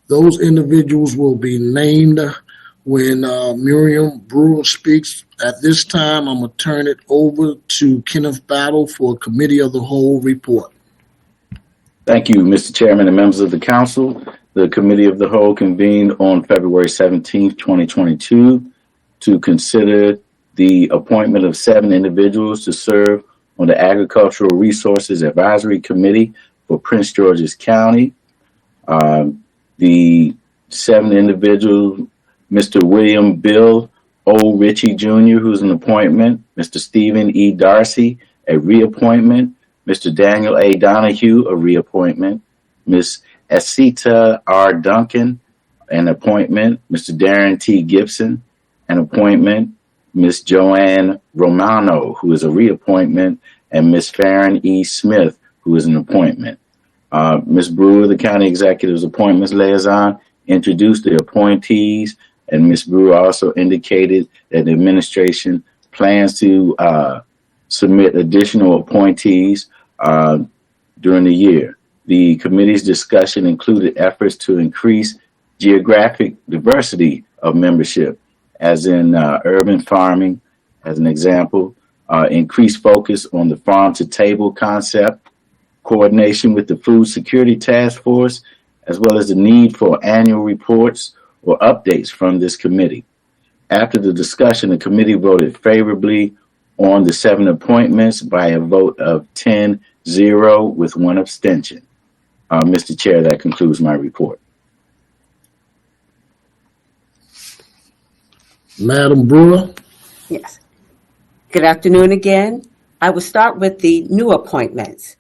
Those individuals will be named when Miriam Brewer speaks. At this time, I'm going to turn it over to Kenneth Battle for a Committee of the Whole report. Thank you, Mr. Chairman and members of the council. The Committee of the Whole convened on February 17th, 2022 to consider the appointment of 7 individuals to serve on the Agricultural Resources Advisory Committee for Prince George's County. The 7 individuals, Mr. William Bill O. Ritchie Jr., who's an appointment, Mr. Stephen E. Darcy, a reappointment, Mr. Daniel A. Donahue, a reappointment, Ms. Asita R. Duncan, an appointment, Mr. Darren T. Gibson, an appointment, Ms. Joanne Romano, who is a reappointment, and Ms. Farron E. Smith, who is an appointment. Ms. Brewer, the County Executive's Appointments Liaison, introduced the appointees, and Ms. Brewer also indicated that the administration plans to submit additional appointees during the year. The committee's discussion included efforts to increase geographic diversity of membership, as in urban farming, as an example, increased focus on the farm to table concept, coordination with the Food Security Task Force, as well as the need for annual reports or updates from this committee. After the discussion, the committee voted favorably on the 7 appointments by a vote of 10-0 with 1 abstention. Mr. Chair, that concludes my report. Madam Brewer. Yes. Good afternoon again. I will start with the new appointments.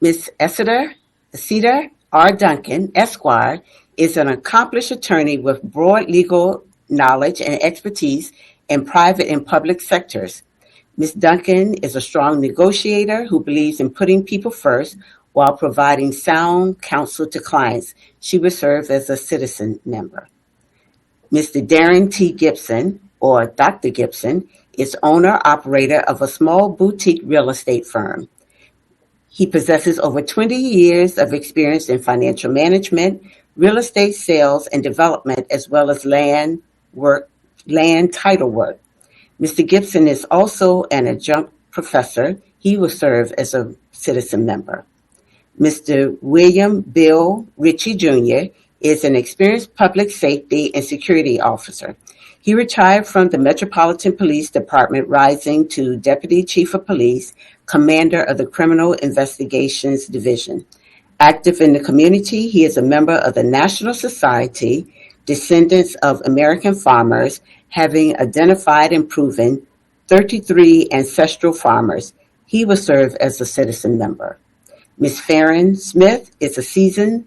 Ms. Asita R. Duncan, Esquire, is an accomplished attorney with broad legal knowledge and expertise in private and public sectors. Ms. Duncan is a strong negotiator who believes in putting people first while providing sound counsel to clients. She will serve as a citizen member. Mr. Darren T. Gibson, or Dr. Gibson, is owner-operator of a small boutique real estate firm. He possesses over 20 years of experience in financial management, real estate sales and development, as well as land title work. Mr. Gibson is also an adjunct professor. He will serve as a citizen member. Mr. William Bill Ritchie Jr. is an experienced public safety and security officer. He retired from the Metropolitan Police Department, rising to Deputy Chief of Police, Commander of the Criminal Investigations Division. Active in the community, he is a member of the National Society, Descendants of American Farmers, having identified and proven 33 ancestral farmers. He will serve as a citizen member. Ms. Farron Smith is a seasoned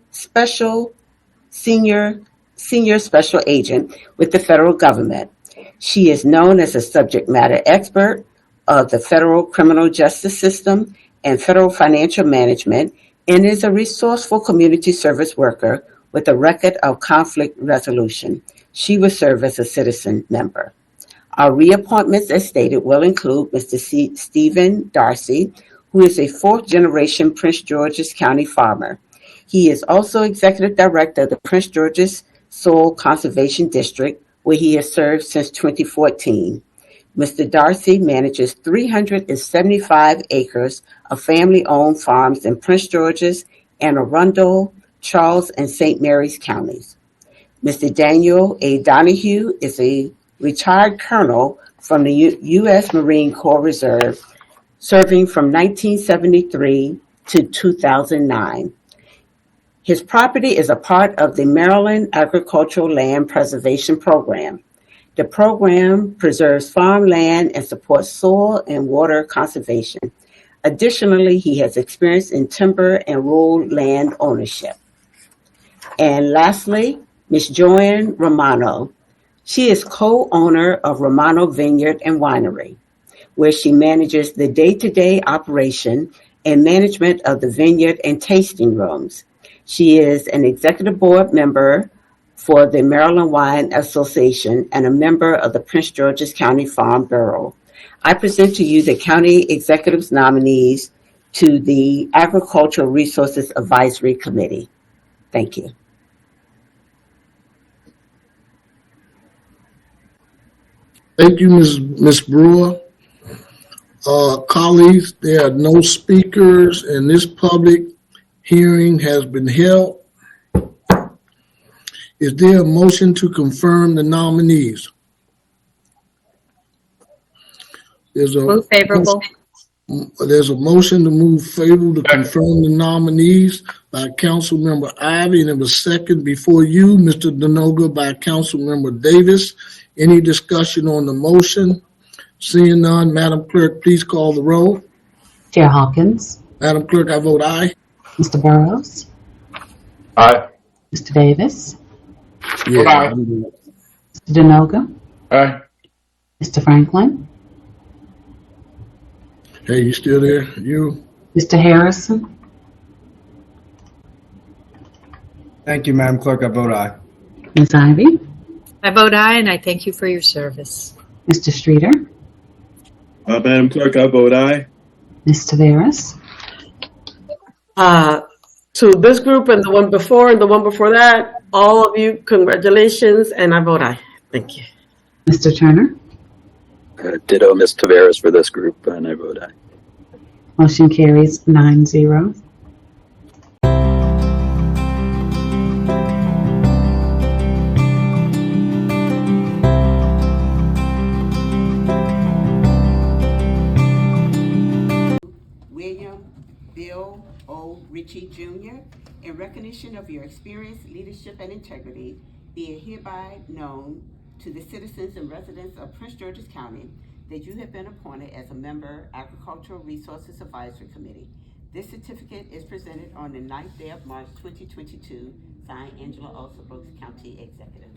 senior special agent with the federal government. She is known as a subject matter expert of the federal criminal justice system and federal financial management, and is a resourceful community service worker with a record of conflict resolution. She will serve as a citizen member. Our reappointments, as stated, will include Mr. Stephen Darcy, who is a 4th-generation Prince George's County farmer. He is also executive director of the Prince George's Soil Conservation District, where he has served since 2014. Mr. Darcy manages 375 acres of family-owned farms in Prince George's, Anne Arundel, Charles, and St. Mary's counties. Mr. Daniel A. Donahue is a retired colonel from the U.S. Marine Corps Reserve, serving from 1973 to 2009. His property is a part of the Maryland Agricultural Land Preservation Program. The program preserves farmland and supports soil and water conservation. Additionally, he has experience in timber and rural land ownership. And lastly, Ms. Joanne Romano. She is co-owner of Romano Vineyard and Winery, where she manages the day-to-day operation and management of the vineyard and tasting rooms. She is an executive board member for the Maryland Wine Association and a member of the Prince George's County Farm Bureau. I present to you the county executive's nominees to the Agricultural Resources Advisory Committee. Thank you. Thank you, Ms. Brewer. Colleagues, there are no speakers and this public hearing has been held. Is there a motion to confirm the nominees? There's Move favorable. There's a motion to move favorable to confirm the nominees by Councilmember Ivy, and it was second before you, Mr. Denoga, by Councilmember Davis. Any discussion on the motion? Seeing none, Madam Clerk, please call the roll. Chair Hawkins, Madam Clerk, I vote aye. Mr. Burrows, Aye. Mr. Davis, Yeah. Aye. Mr. Denoga, Aye. Mr. Franklin, Hey, you still there? You? Mr. Harrison, Thank you, Madam Clerk. I vote aye. Ms. Ivy, I vote aye, and I thank you for your service. Mr. Streeter, Madam Clerk, I vote aye. Ms. Taveras, To this group and the one before and the one before that, all of you, congratulations, and I vote aye. Thank you. Mr. Turner. Ditto Ms. Taveras for this group, and I vote aye. Motion carries 9-0. William Bill O. Ritchie Jr., in recognition of your experience, leadership, and integrity, be it hereby known to the citizens and residents of Prince George's County that you have been appointed as a member, Agricultural Resources Advisory Committee. This certificate is presented on the 9th day of March 2022, signed Angela Olsa Brooks, County Executive.